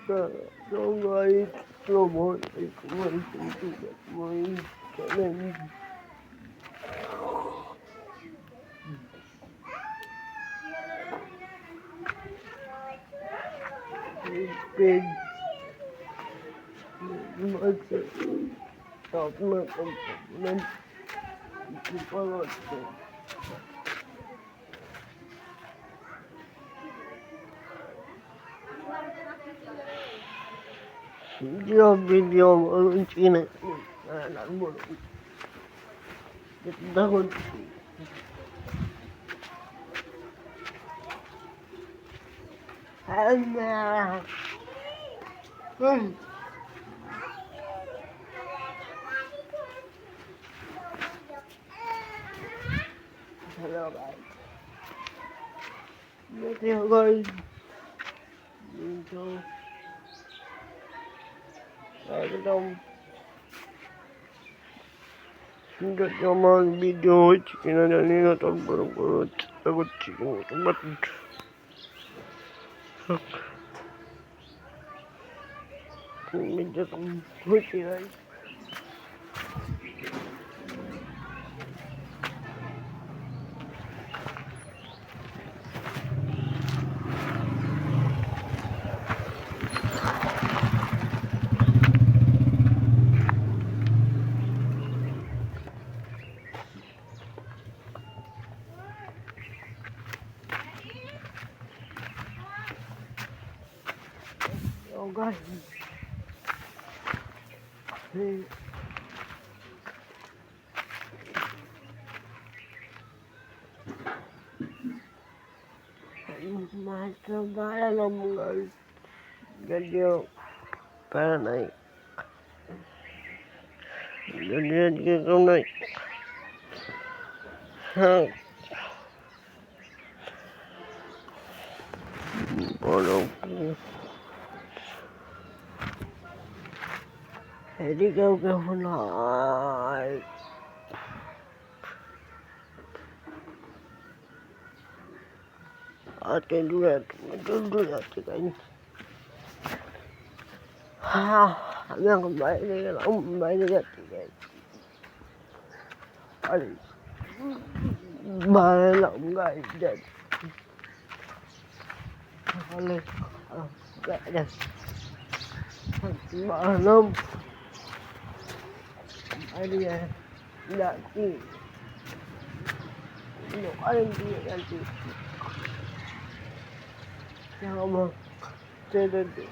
No, guys, no more information to get my challenge. Big myself, stop my component, people also. Video launching it, and I'm going to get down. And hello guys. Hello guys. So, एकदम sudah zaman video chicken ini atau berbuat takut chicken tempat menjadi putih guys. Oh guys, hey. Master Bala guys, video para naik, jadi kita naik, bolong. Jadi kau naik. Atendu ya kan. Yang kembali ya kan. Aduh, malah enggak jadi. Oleh, enggak ada. Malam, ada ya, nanti, nanti. Jangan tidak.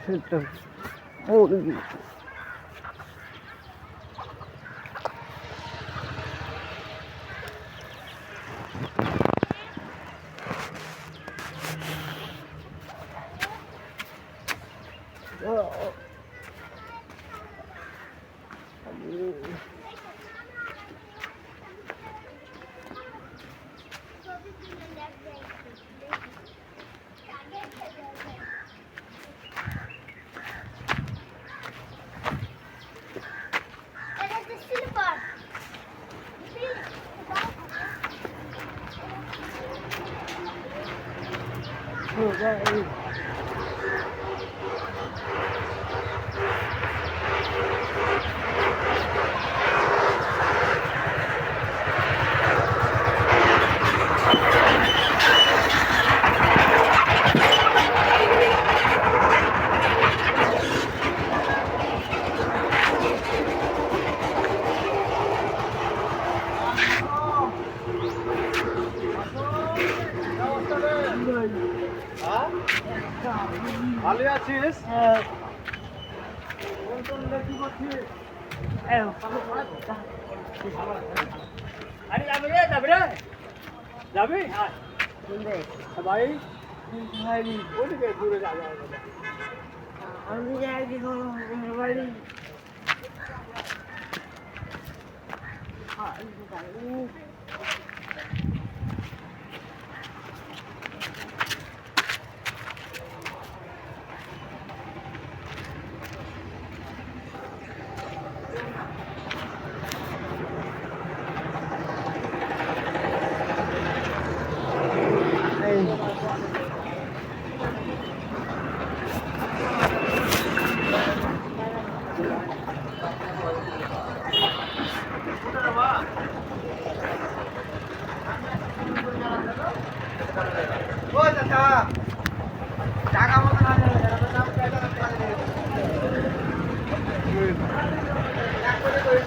Sudah, mau lagi. ভালো আছিস? আরে যাবি রে যাবি ভাই ওদিকে দূরে যাবে আমি যাই বাড়ি ও চাচা টাকা মতো না দিলে এক করে